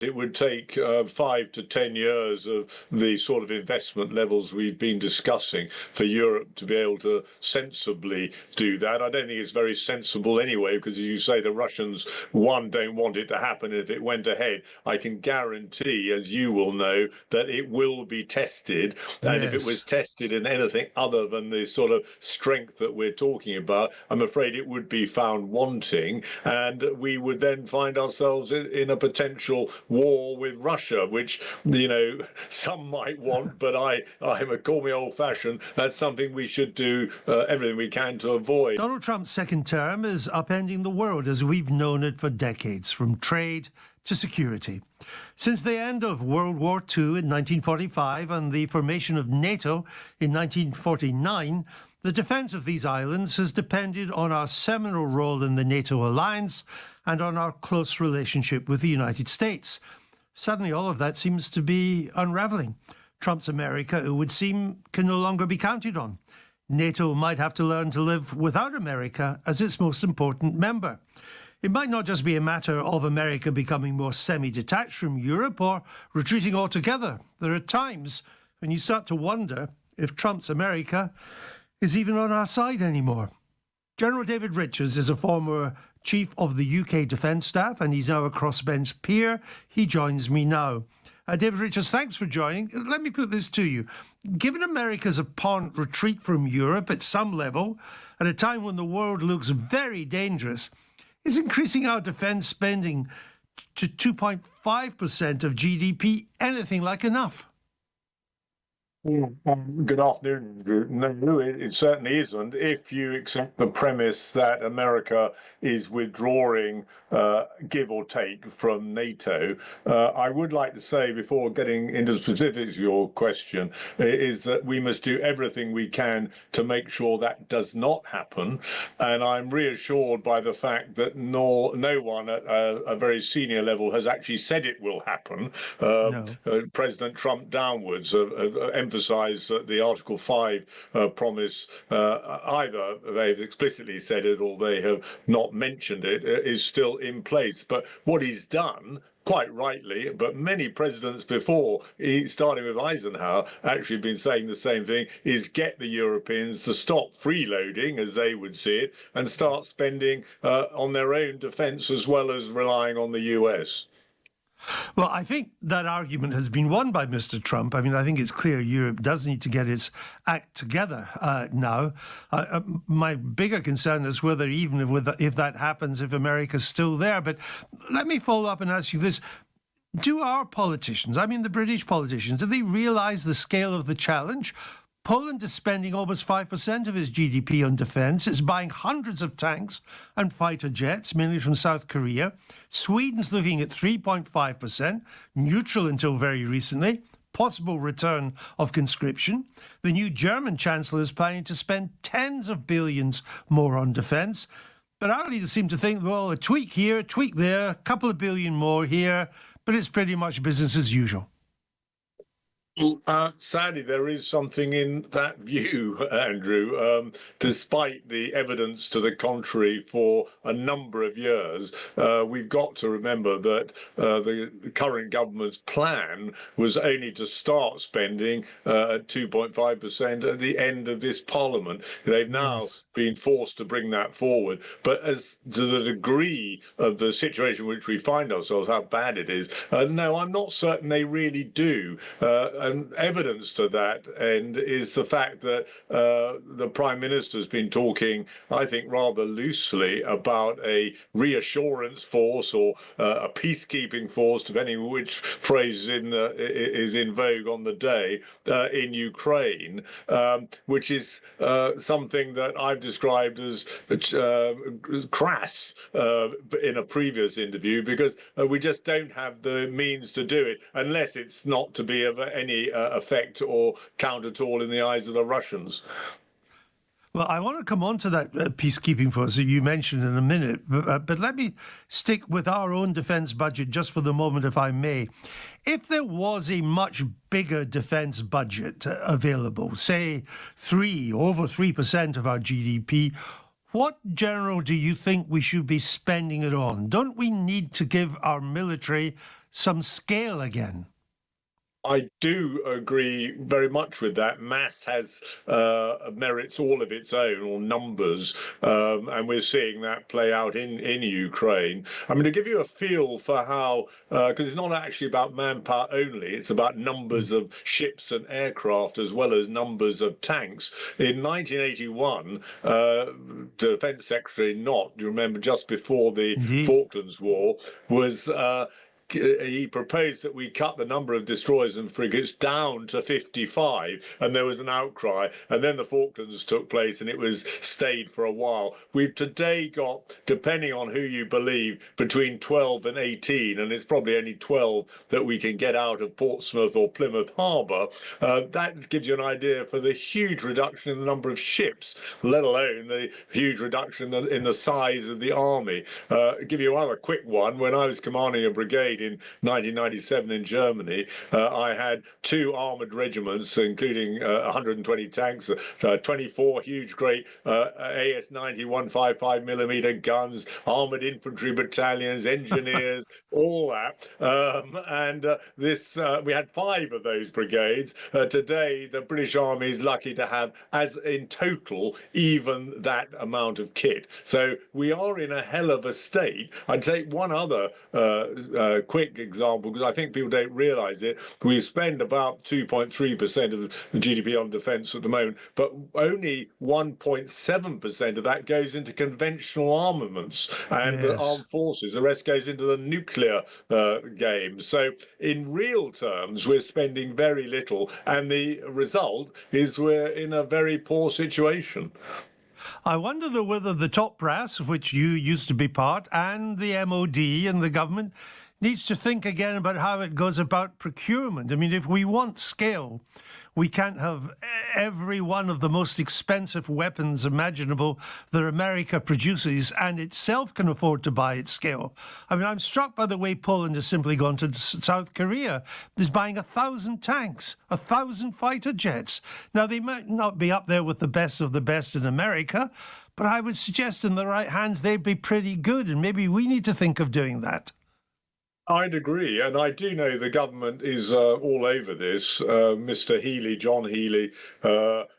It would take 5 to 10 years of the sort of investment levels we've been discussing for Europe to be able to sensibly do that. I don't think it's very sensible anyway, because as you say, the Russians, one, don't want it to happen. If it went ahead, I can guarantee, as you will know, that it will be tested. And if it was tested in anything other than the sort of strength that we're talking about, I'm afraid it would be found wanting. And we would then find ourselves in a potential war with Russia, which, you know, some might want, but call me old-fashioned, that's something we should do everything we can to avoid. Donald Trump's second term is upending the world as we've known it for decades, from trade to security. Since the end of World War II in 1945 and the formation of NATO in 1949, the defence of these islands has depended on our seminal role in the NATO alliance and on our close relationship with the United States. Suddenly, all of that seems to be unravelling. Trump's America, it would seem, can no longer be counted on. NATO might have to learn to live without America as its most important member. It might not just be a matter of America becoming more semi-detached from Europe or retreating altogether. There are times when you start to wonder if Trump's America is even on our side anymore. General David Richards is a former Chief of the UK Defence Staff, and he's now a crossbench peer. He joins me now. David Richards, thanks for joining. Let me put this to you. Given America's apparent retreat from Europe at some level, at a time when the world looks very dangerous, is increasing our defence spending to 2.5% of GDP anything like enough? Good afternoon, Andrew. No, it certainly isn't. If you accept the premise that America is withdrawing, give or take, from NATO, I would like to say, before getting into the specifics of your question, is that we must do everything we can to make sure that does not happen. And I'm reassured by the fact that no one at a very senior level has actually said it will happen. No. President Trump downwards emphasise that the Article 5 promise, either they've explicitly said it or they have not mentioned it, is still in place. But what he's done, quite rightly, but many presidents before, starting with Eisenhower, actually been saying the same thing, is get the Europeans to stop freeloading, as they would see it, and start spending on their own defence as well as relying on the US. Well, I think that argument has been won by Mr. Trump. I mean, I think it's clear Europe does need to get its act together now. My bigger concern is whether even if that happens, if America's still there. But let me follow up and ask you this. Do our politicians, I mean the British politicians, do they realise the scale of the challenge? Poland is spending almost 5% of its GDP on defence. It's buying hundreds of tanks and fighter jets, mainly from South Korea. Sweden's looking at 3.5%, neutral until very recently, possible return of conscription. The new German Chancellor is planning to spend tens of billions more on defence. But our leaders seem to think, well, a tweak here, a tweak there, a couple of billion more here, but it's pretty much business as usual. Sadly, there is something in that view, Andrew. Despite the evidence to the contrary for a number of years, we've got to remember that the current government's plan was only to start spending at 2.5% at the end of this parliament. They've now been forced to bring that forward. But as to the degree of the situation in which we find ourselves, how bad it is, no, I'm not certain they really do. And evidence to that end is the fact that the Prime Minister's been talking, I think, rather loosely about a reassurance force or a peacekeeping force, depending on which phrase is in vogue on the day, in Ukraine, which is something that I've described as crass in a previous interview, because we just don't have the means to do it unless it's not to be of any effect or count at all in the eyes of the Russians. Well, I want to come on to that peacekeeping force that you mentioned in a minute, but let me stick with our own defence budget just for the moment, if I may. If there was a much bigger defence budget available, say over 3% of our GDP, what, General, do you think we should be spending it on? Don't we need to give our military some scale again. I do agree very much with that. Mass has merits all of its own, or numbers, and we're seeing that play out in Ukraine. I mean, to give you a feel for how, because it's not actually about manpower only, it's about numbers of ships and aircraft as well as numbers of tanks. In 1981, Defence Secretary Nott, you remember, just before the Indeed. Falklands War, was he proposed that we cut the number of destroyers and frigates down to 55, and there was an outcry, and then the Falklands took place, and it was stayed for a while. We've today got, depending on who you believe, between 12 and 18, and it's probably only 12 that we can get out of Portsmouth or Plymouth Harbour. That gives you an idea for the huge reduction in the number of ships, let alone the huge reduction in the size of the army. Give you another quick one. When I was commanding a brigade in 1997 in Germany, I had 2 armoured regiments, including 120 tanks, 24 huge, great AS-90 155mm guns, armoured infantry battalions, engineers, all that. We had 5 of those brigades. Today, the British Army is lucky to have, as in total, even that amount of kit. So we are in a hell of a state. I'd take one other quick example, because I think people don't realise it. We spend about 2.3% of the GDP on defence at the moment, but only 1.7% of that goes into conventional armaments and the Yes. armed forces. The rest goes into the nuclear game. So in real terms, we're spending very little, and the result is we're in a very poor situation. I wonder though whether the top brass, of which you used to be part, and the MOD and the government needs to think again about how it goes about procurement. I mean, if we want scale, we can't have every one of the most expensive weapons imaginable that America produces and itself can afford to buy at scale. I mean, I'm struck by the way Poland has simply gone to South Korea. Is buying 1,000 tanks, 1,000 fighter jets. Now, they might not be up there with the best of the best in America, but I would suggest in the right hands, they'd be pretty good. And maybe we need to think of doing that. I'd agree, and I do know the government is all over this. Mr. Healy, John Healy,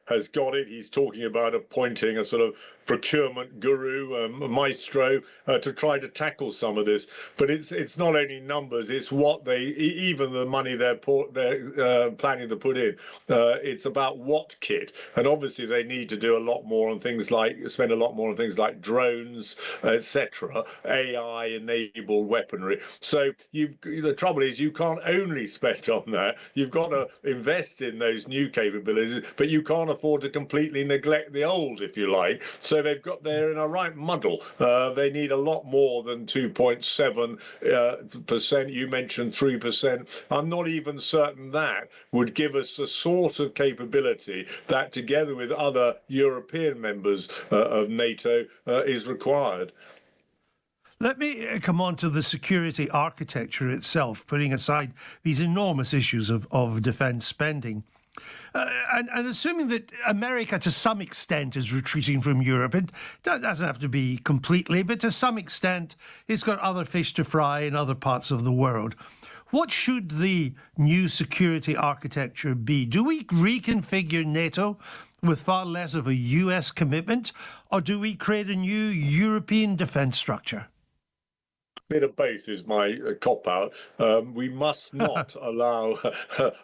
has got it. He's talking about appointing a sort of procurement guru, maestro, to try to tackle some of this. But it's not only numbers; it's what even the money they're planning to put in. It's about what kit, and obviously they need to do a lot more on things like spend a lot more on things like drones, etc., AI-enabled weaponry. So the trouble is you can't only spend on that. You've got to invest in those new capabilities, but you can't afford to completely neglect the old, if you like. So they're in a right muddle. They need a lot more than 2.7%. You mentioned 3%. I'm not even certain that would give us the sort of capability that, together with other European members of NATO, is required. Let me come on to the security architecture itself, putting aside these enormous issues of defence spending. And assuming that America, to some extent, is retreating from Europe, it doesn't have to be completely, but to some extent, it's got other fish to fry in other parts of the world. What should the new security architecture be? Do we reconfigure NATO with far less of a US commitment, or do we create a new European defence structure? Bit of both is my cop-out. We must not allow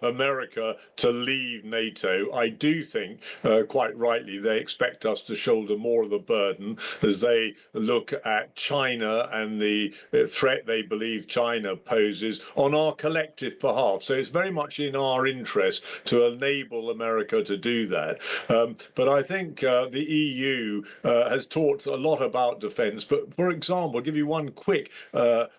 America to leave NATO. I do think, quite rightly, they expect us to shoulder more of the burden as they look at China and the threat they believe China poses on our collective behalf. So it's very much in our interest to enable America to do that. But I think the EU has talked a lot about defence. But for example, I'll give you one quick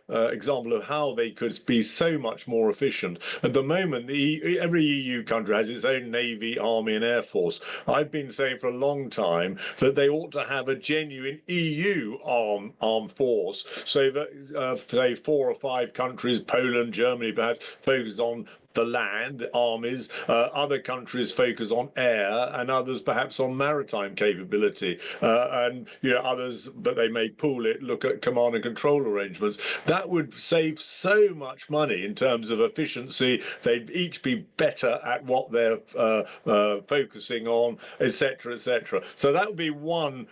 example of how they could be so much more efficient. At the moment, every EU country has its own navy, army, and air force. I've been saying for a long time that they ought to have a genuine EU armed force, so that say 4 or 5 countries, Poland, Germany, perhaps, focus on the land, the armies. Other countries focus on air, and others perhaps on maritime capability. And others, but they may pool it, look at command and control arrangements. That would save so much money in terms of efficiency. They'd each be better at what they're focusing on, etc., etc. So that would be one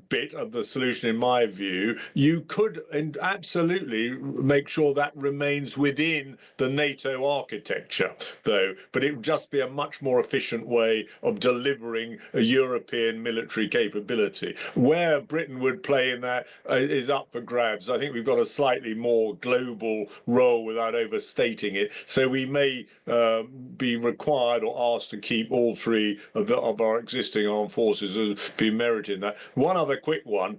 bit of the solution, in my view. You could absolutely make sure that remains within the NATO architecture, though, but it would just be a much more efficient way of delivering a European military capability. Where Britain would play in that is up for grabs. I think we've got a slightly more global role without overstating it, so we may be required or asked to keep all three of our existing armed forces as being merited in that. One other quick one,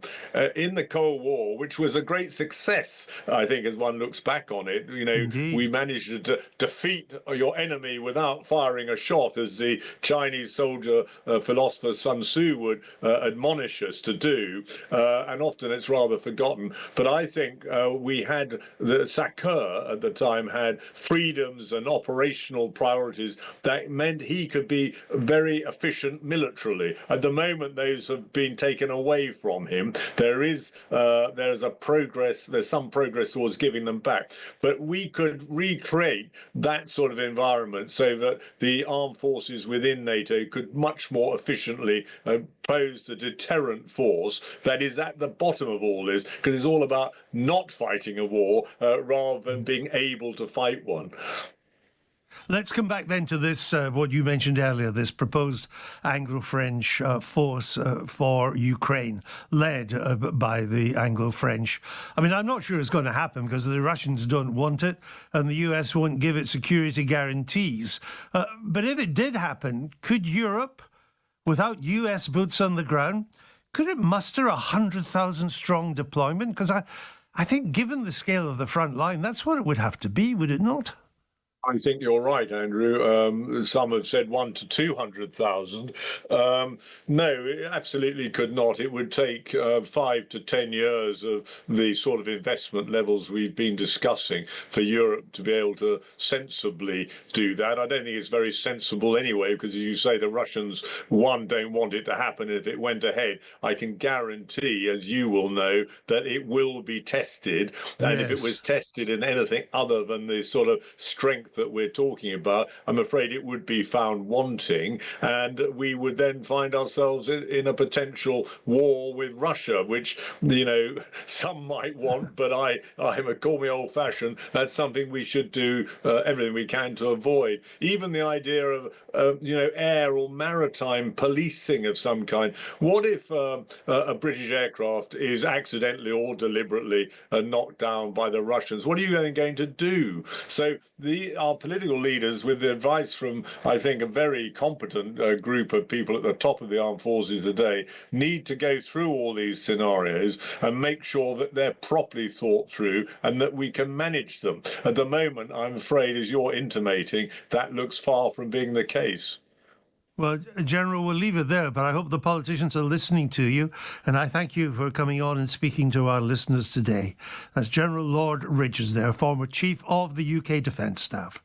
in the Cold War, which was a great success, I think, as one looks back on it, Indeed. we managed to defeat your enemy without firing a shot, as the Chinese soldier philosopher Sun Tzu would admonish us to do, and often it's rather forgotten. But I think we had, the Sakur at the time had freedoms and operational priorities that meant he could be very efficient militarily. At the moment, those have been taken away from him. There's some progress towards giving them back. But we could recreate that sort of environment so that the armed forces within NATO could much more efficiently pose the deterrent force that is at the bottom of all this, because it's all about not fighting a war rather than being able to fight one. Let's come back then to this, what you mentioned earlier, this proposed Anglo-French force for Ukraine, led by the Anglo-French. I mean, I'm not sure it's going to happen because the Russians don't want it and the US won't give it security guarantees. But if it did happen, could Europe, without US boots on the ground, could it muster 100,000 strong deployment? Because I think given the scale of the front line, that's what it would have to be, would it not? I think you're right, Andrew. Some have said 100,000 to 200,000. No, it absolutely could not. It would take 5 to 10 years of the sort of investment levels we've been discussing for Europe to be able to sensibly do that. I don't think it's very sensible anyway, because as you say, the Russians, don't want it to happen. If it went ahead, I can guarantee, as you will know, that it will be tested. And if it was tested in anything other than the sort of strength that we're talking about, I'm afraid it would be found wanting, and we would then find ourselves in a potential war with Russia, which some might want, but call me old-fashioned. That's something we should do everything we can to avoid. Even the idea of air or maritime policing of some kind. What if a British aircraft is accidentally or deliberately knocked down by the Russians? What are you going to do? So our political leaders, with the advice from, I think, a very competent group of people at the top of the armed forces today, need to go through all these scenarios and make sure that they're properly thought through and that we can manage them. At the moment, I'm afraid, as you're intimating, that looks far from being the case. Well, General, we'll leave it there, but I hope the politicians are listening to you, and I thank you for coming on and speaking to our listeners today. That's General Lord Ridges there, former Chief of the UK Defence Staff.